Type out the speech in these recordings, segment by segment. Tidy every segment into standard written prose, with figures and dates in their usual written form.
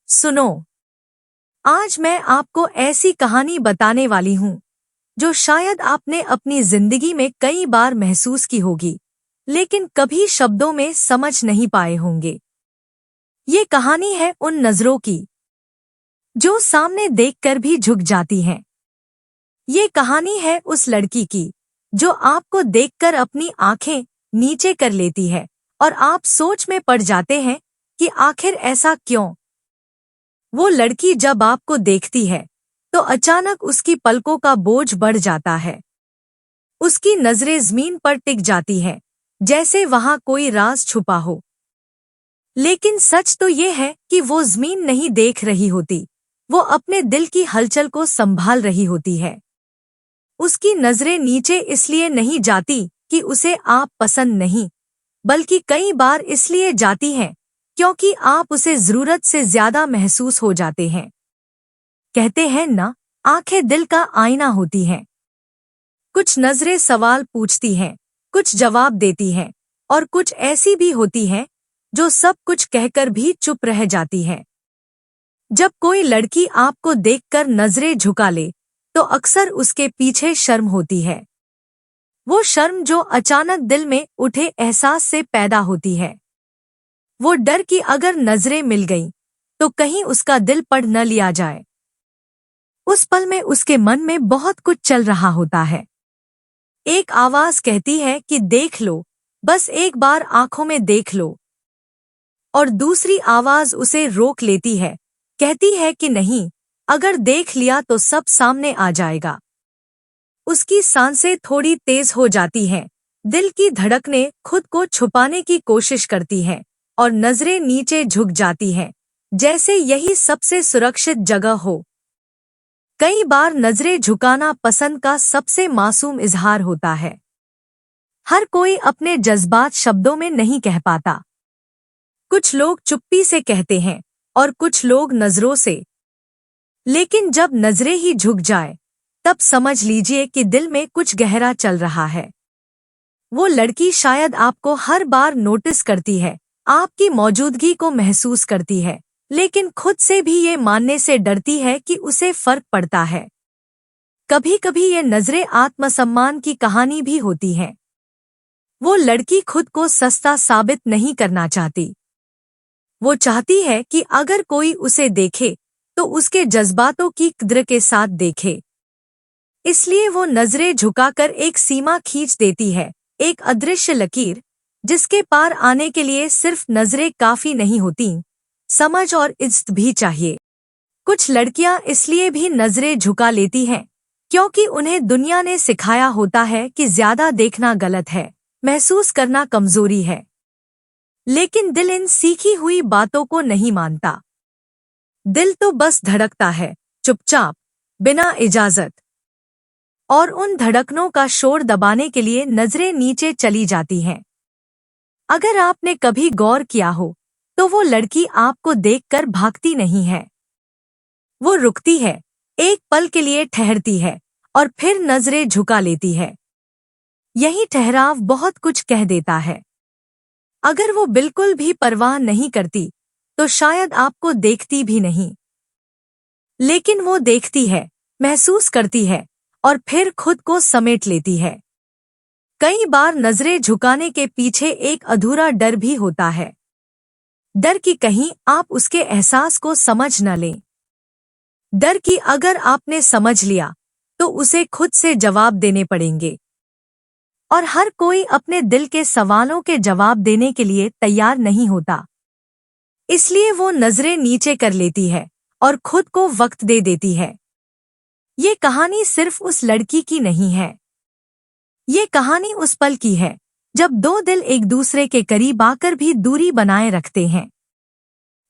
सुनो, आज मैं आपको ऐसी कहानी बताने वाली हूँ जो शायद आपने अपनी जिंदगी में कई बार महसूस की होगी, लेकिन कभी शब्दों में समझ नहीं पाए होंगे। ये कहानी है उन नजरों की जो सामने देखकर भी झुक जाती हैं। ये कहानी है उस लड़की की जो आपको देखकर अपनी आंखें नीचे कर लेती है और आप सोच में पड़ जाते हैं कि आखिर ऐसा क्यों। वो लड़की जब आपको देखती है तो अचानक उसकी पलकों का बोझ बढ़ जाता है। उसकी नजरें जमीन पर टिक जाती हैं, जैसे वहां कोई राज छुपा हो। लेकिन सच तो ये है कि वो जमीन नहीं देख रही होती, वो अपने दिल की हलचल को संभाल रही होती है। उसकी नजरें नीचे इसलिए नहीं जाती कि उसे आप पसंद नहीं, बल्कि कई बार इसलिए जाती हैं क्योंकि आप उसे जरूरत से ज्यादा महसूस हो जाते हैं। कहते हैं ना, आंखें दिल का आईना होती हैं। कुछ नजरें सवाल पूछती हैं, कुछ जवाब देती हैं, और कुछ ऐसी भी होती हैं जो सब कुछ कहकर भी चुप रह जाती हैं। जब कोई लड़की आपको देखकर नजरें झुका ले तो अक्सर उसके पीछे शर्म होती है। वो शर्म जो अचानक दिल में उठे एहसास से पैदा होती है। वो डर कि अगर नजरें मिल गईं तो कहीं उसका दिल पढ़ न लिया जाए। उस पल में उसके मन में बहुत कुछ चल रहा होता है। एक आवाज कहती है कि देख लो, बस एक बार आंखों में देख लो। और दूसरी आवाज उसे रोक लेती है, कहती है कि नहीं, अगर देख लिया तो सब सामने आ जाएगा। उसकी सांसें थोड़ी तेज हो जाती हैं, दिल की धड़कनें खुद को छुपाने की कोशिश करती हैं और नजरें नीचे झुक जाती हैं, जैसे यही सबसे सुरक्षित जगह हो। कई बार नजरें झुकाना पसंद का सबसे मासूम इजहार होता है। हर कोई अपने जज्बात शब्दों में नहीं कह पाता। कुछ लोग चुप्पी से कहते हैं और कुछ लोग नजरों से। लेकिन जब नजरें ही झुक जाए तब समझ लीजिए कि दिल में कुछ गहरा चल रहा है। वो लड़की शायद आपको हर बार नोटिस करती है, आपकी मौजूदगी को महसूस करती है, लेकिन खुद से भी ये मानने से डरती है कि उसे फर्क पड़ता है। कभी कभी ये नजरें आत्मसम्मान की कहानी भी होती हैं। वो लड़की खुद को सस्ता साबित नहीं करना चाहती। वो चाहती है कि अगर कोई उसे देखे तो उसके जज्बातों की कद्र के साथ देखे। इसलिए वो नजरें झुकाकर एक सीमा खींच देती है, एक अदृश्य लकीर, जिसके पार आने के लिए सिर्फ नजरें काफी नहीं होती, समझ और इज्जत भी चाहिए। कुछ लड़कियां इसलिए भी नजरें झुका लेती हैं क्योंकि उन्हें दुनिया ने सिखाया होता है कि ज्यादा देखना गलत है, महसूस करना कमजोरी है। लेकिन दिल इन सीखी हुई बातों को नहीं मानता। दिल तो बस धड़कता है, चुपचाप, बिना इजाजत। और उन धड़कनों का शोर दबाने के लिए नजरें नीचे चली जाती हैं। अगर आपने कभी गौर किया हो तो वो लड़की आपको देखकर भागती नहीं है। वो रुकती है, एक पल के लिए ठहरती है और फिर नजरें झुका लेती है। यही ठहराव बहुत कुछ कह देता है। अगर वो बिल्कुल भी परवाह नहीं करती तो शायद आपको देखती भी नहीं। लेकिन वो देखती है, महसूस करती है और फिर खुद को समेट लेती है। कई बार नजरें झुकाने के पीछे एक अधूरा डर भी होता है। डर कि कहीं आप उसके एहसास को समझ न लें। डर कि अगर आपने समझ लिया तो उसे खुद से जवाब देने पड़ेंगे। और हर कोई अपने दिल के सवालों के जवाब देने के लिए तैयार नहीं होता। इसलिए वो नजरें नीचे कर लेती है और खुद को वक्त दे देती है। ये कहानी सिर्फ उस लड़की की नहीं है। ये कहानी उस पल की है जब दो दिल एक दूसरे के करीब आकर भी दूरी बनाए रखते हैं।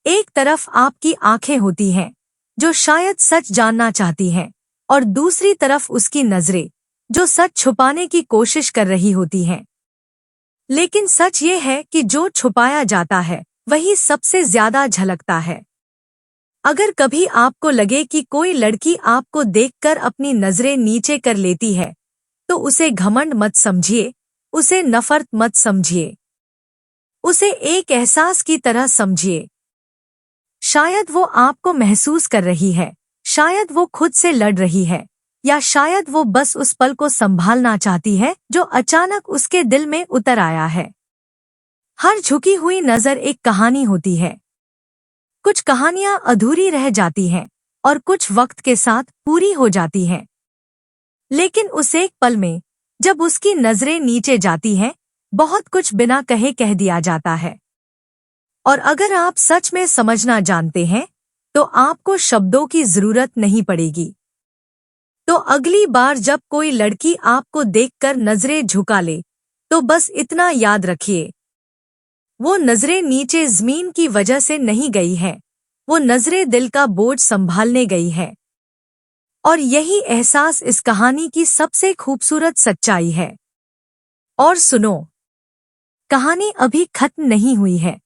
एक तरफ आपकी आंखें होती हैं जो शायद सच जानना चाहती हैं, और दूसरी तरफ उसकी नजरें जो सच छुपाने की कोशिश कर रही होती हैं। लेकिन सच ये है कि जो छुपाया जाता है वही सबसे ज्यादा झलकता है। अगर कभी आपको लगे कि कोई लड़की आपको देखकर अपनी नजरें नीचे कर लेती है तो उसे घमंड मत समझिए, उसे नफरत मत समझिए। उसे एक एहसास की तरह समझिए। शायद वो आपको महसूस कर रही है, शायद वो खुद से लड़ रही है, या शायद वो बस उस पल को संभालना चाहती है जो अचानक उसके दिल में उतर आया है। हर झुकी हुई नजर एक कहानी होती है। कुछ कहानियां अधूरी रह जाती हैं और कुछ वक्त के साथ पूरी हो जाती हैं। लेकिन उस एक पल में जब उसकी नजरें नीचे जाती हैं, बहुत कुछ बिना कहे कह दिया जाता है। और अगर आप सच में समझना जानते हैं तो आपको शब्दों की जरूरत नहीं पड़ेगी। तो अगली बार जब कोई लड़की आपको देखकर नजरें झुका ले तो बस इतना याद रखिए, वो नजरें नीचे जमीन की वजह से नहीं गई है, वो नजरें दिल का बोझ संभालने गई है। और यही एहसास इस कहानी की सबसे खूबसूरत सच्चाई है। और सुनो, कहानी अभी खत्म नहीं हुई है,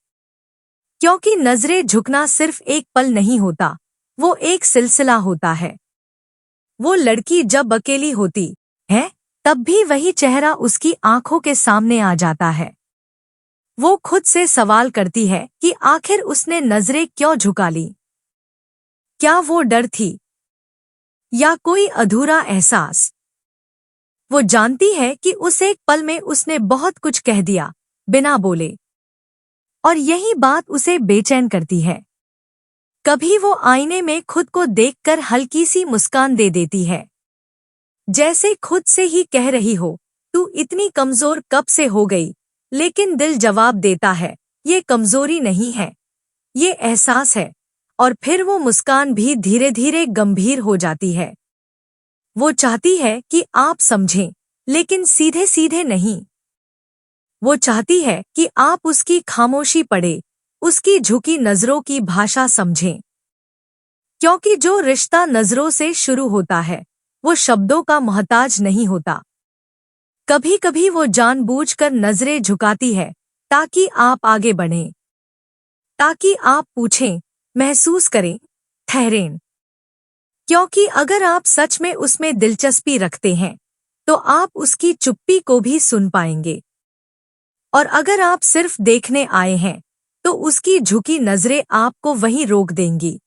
क्योंकि नजरें झुकना सिर्फ एक पल नहीं होता, वो एक सिलसिला होता है। वो लड़की जब अकेली होती है तब भी वही चेहरा उसकी आंखों के सामने आ जाता है। वो खुद से सवाल करती है कि आखिर उसने नजरें क्यों झुका ली। क्या वो डर थी या कोई अधूरा एहसास? वो जानती है कि उस एक पल में उसने बहुत कुछ कह दिया बिना बोले, और यही बात उसे बेचैन करती है। कभी वो आईने में खुद को देखकर हल्की सी मुस्कान दे देती है, जैसे खुद से ही कह रही हो, तू इतनी कमजोर कब से हो गई। लेकिन दिल जवाब देता है, ये कमजोरी नहीं है, ये एहसास है। और फिर वो मुस्कान भी धीरे धीरे गंभीर हो जाती है। वो चाहती है कि आप समझें, लेकिन सीधे सीधे नहीं। वो चाहती है कि आप उसकी खामोशी पढ़ें, उसकी झुकी नजरों की भाषा समझें। क्योंकि जो रिश्ता नजरों से शुरू होता है वो शब्दों का मोहताज नहीं होता। कभी कभी वो जानबूझकर नजरें झुकाती है ताकि आप आगे बढ़ें, ताकि आप पूछें, महसूस करें, ठहरें। क्योंकि अगर आप सच में उसमें दिलचस्पी रखते हैं तो आप उसकी चुप्पी को भी सुन पाएंगे। और अगर आप सिर्फ देखने आए हैं तो उसकी झुकी नजरें आपको वहीं रोक देंगी।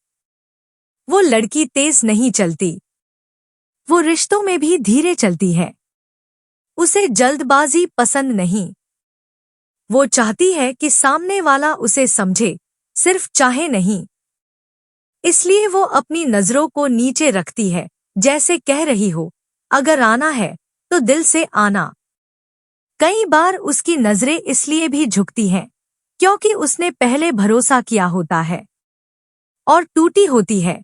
वो लड़की तेज नहीं चलती, वो रिश्तों में भी धीरे चलती है। उसे जल्दबाजी पसंद नहीं। वो चाहती है कि सामने वाला उसे समझे, सिर्फ चाहे नहीं। इसलिए वो अपनी नजरों को नीचे रखती है, जैसे कह रही हो, अगर आना है तो दिल से आना। कई बार उसकी नजरें इसलिए भी झुकती हैं क्योंकि उसने पहले भरोसा किया होता है और टूटी होती है।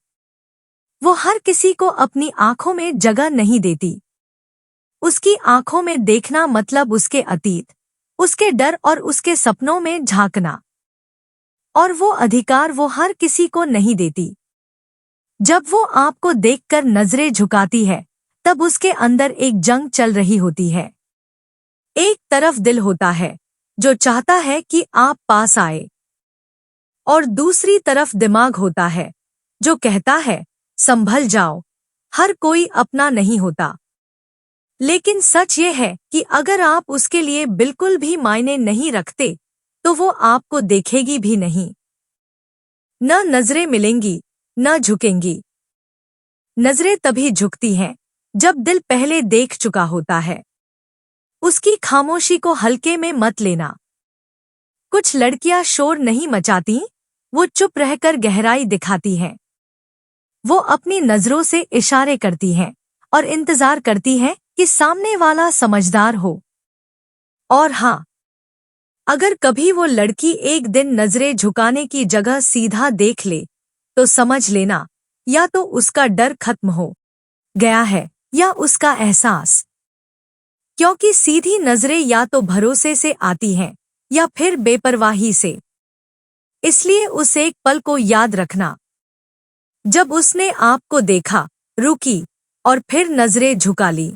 वो हर किसी को अपनी आंखों में जगह नहीं देती। उसकी आंखों में देखना मतलब उसके अतीत, उसके डर और उसके सपनों में झांकना। और वो अधिकार वो हर किसी को नहीं देती। जब वो आपको देखकर नजरें झुकाती है तब उसके अंदर एक जंग चल रही होती है। एक तरफ दिल होता है जो चाहता है कि आप पास आए, और दूसरी तरफ दिमाग होता है जो कहता है, संभल जाओ, हर कोई अपना नहीं होता। लेकिन सच ये है कि अगर आप उसके लिए बिल्कुल भी मायने नहीं रखते तो वो आपको देखेगी भी नहीं। न नजरें मिलेंगी, न झुकेंगी। नजरें तभी झुकती हैं जब दिल पहले देख चुका होता है। उसकी खामोशी को हल्के में मत लेना। कुछ लड़कियां शोर नहीं मचाती, वो चुप रहकर गहराई दिखाती हैं। वो अपनी नजरों से इशारे करती हैं और इंतजार करती हैं कि सामने वाला समझदार हो। और हाँ, अगर कभी वो लड़की एक दिन नजरें झुकाने की जगह सीधा देख ले तो समझ लेना, या तो उसका डर खत्म हो गया है या उसका एहसास। क्योंकि सीधी नजरें या तो भरोसे से आती हैं या फिर बेपरवाही से। इसलिए उस एक पल को याद रखना जब उसने आपको देखा, रुकी और फिर नजरें झुका ली।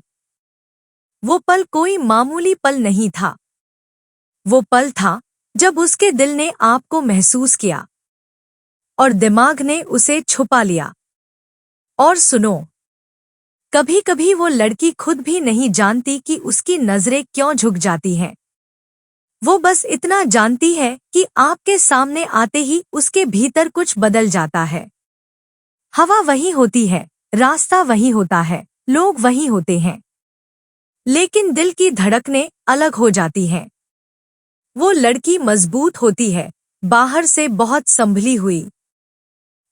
वो पल कोई मामूली पल नहीं था। वो पल था जब उसके दिल ने आपको महसूस किया और दिमाग ने उसे छुपा लिया। और सुनो, कभी कभी वो लड़की खुद भी नहीं जानती कि उसकी नजरें क्यों झुक जाती हैं। वो बस इतना जानती है कि आपके सामने आते ही उसके भीतर कुछ बदल जाता है। हवा वही होती है, रास्ता वही होता है, लोग वही होते हैं, लेकिन दिल की धड़कनें अलग हो जाती हैं। वो लड़की मजबूत होती है, बाहर से बहुत संभली हुई,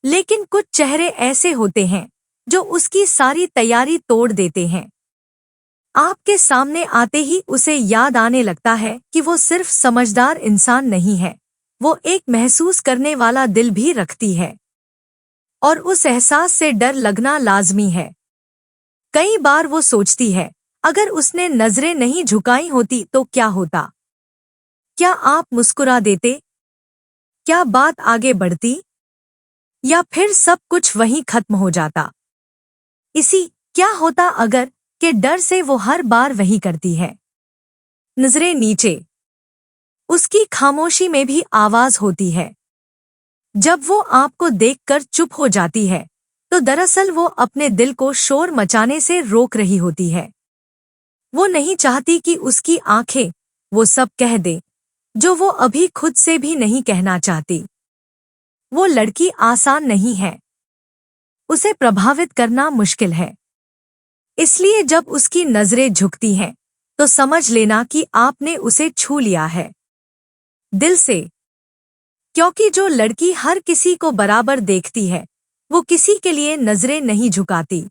लेकिन कुछ चेहरे ऐसे होते हैं जो उसकी सारी तैयारी तोड़ देते हैं। आपके सामने आते ही उसे याद आने लगता है कि वो सिर्फ समझदार इंसान नहीं है, वो एक महसूस करने वाला दिल भी रखती है, और उस एहसास से डर लगना लाजमी है। कई बार वो सोचती है, अगर उसने नजरें नहीं झुकाई होती तो क्या होता? क्या आप मुस्कुरा देते? क्या बात आगे बढ़ती? या फिर सब कुछ वहीं खत्म हो जाता? क्या होता अगर के डर से वो हर बार वही करती है। नजरें नीचे। उसकी खामोशी में भी आवाज होती है। जब वो आपको देखकर चुप हो जाती है, तो दरअसल वो अपने दिल को शोर मचाने से रोक रही होती है। वो नहीं चाहती कि उसकी आंखें वो सब कह दे जो वो अभी खुद से भी नहीं कहना चाहती। वो लड़की आसान नहीं है, उसे प्रभावित करना मुश्किल है। इसलिए जब उसकी नजरें झुकती हैं, तो समझ लेना कि आपने उसे छू लिया है, दिल से। क्योंकि जो लड़की हर किसी को बराबर देखती है, वो किसी के लिए नजरें नहीं झुकाती।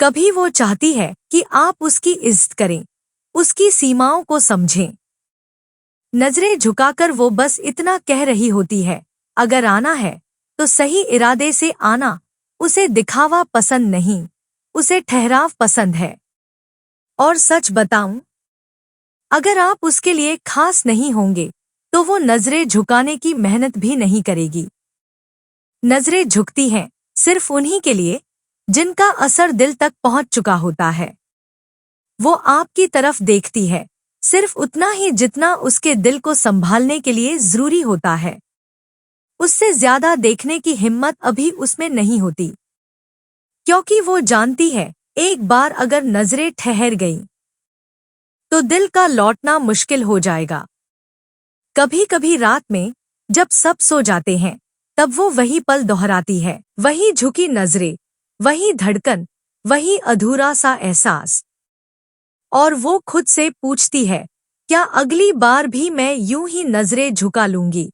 कभी वो चाहती है कि आप उसकी इज्जत करें, उसकी सीमाओं को समझें। नजरें झुकाकर वो बस इतना कह रही होती है, अगर आना है तो सही इरादे से आना, उसे दिखावा पसंद नहीं, उसे ठहराव पसंद है। और सच बताऊं, अगर आप उसके लिए खास नहीं होंगे तो वो नजरें झुकाने की मेहनत भी नहीं करेगी। नजरें झुकती हैं सिर्फ उन्हीं के लिए जिनका असर दिल तक पहुंच चुका होता है। वो आपकी तरफ देखती है सिर्फ उतना ही जितना उसके दिल को संभालने के लिए जरूरी होता है। उससे ज्यादा देखने की हिम्मत अभी उसमें नहीं होती, क्योंकि वो जानती है एक बार अगर नजरें ठहर गईं, तो दिल का लौटना मुश्किल हो जाएगा। कभी कभी रात में जब सब सो जाते हैं, तब वो वही पल दोहराती है, वही झुकी नजरें, वही धड़कन, वही अधूरा सा एहसास। और वो खुद से पूछती है, क्या अगली बार भी मैं यूं ही नजरें झुका लूंगी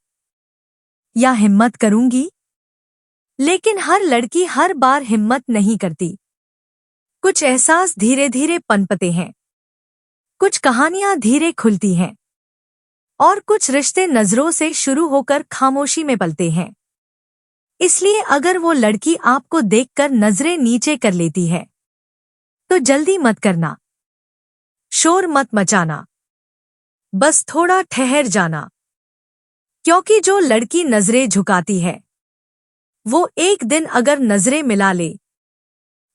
या हिम्मत करूंगी? लेकिन हर लड़की हर बार हिम्मत नहीं करती। कुछ एहसास धीरे धीरे पनपते हैं, कुछ कहानियां धीरे खुलती हैं, और कुछ रिश्ते नजरों से शुरू होकर खामोशी में पलते हैं। इसलिए अगर वो लड़की आपको देखकर नजरें नीचे कर लेती है, तो जल्दी मत करना, शोर मत मचाना, बस थोड़ा ठहर जाना। क्योंकि जो लड़की नजरें झुकाती है, वो एक दिन अगर नजरें मिला ले,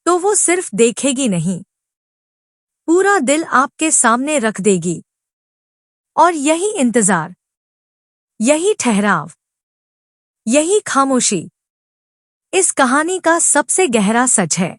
तो वो सिर्फ देखेगी नहीं, पूरा दिल आपके सामने रख देगी। और यही इंतजार, यही ठहराव, यही खामोशी इस कहानी का सबसे गहरा सच है।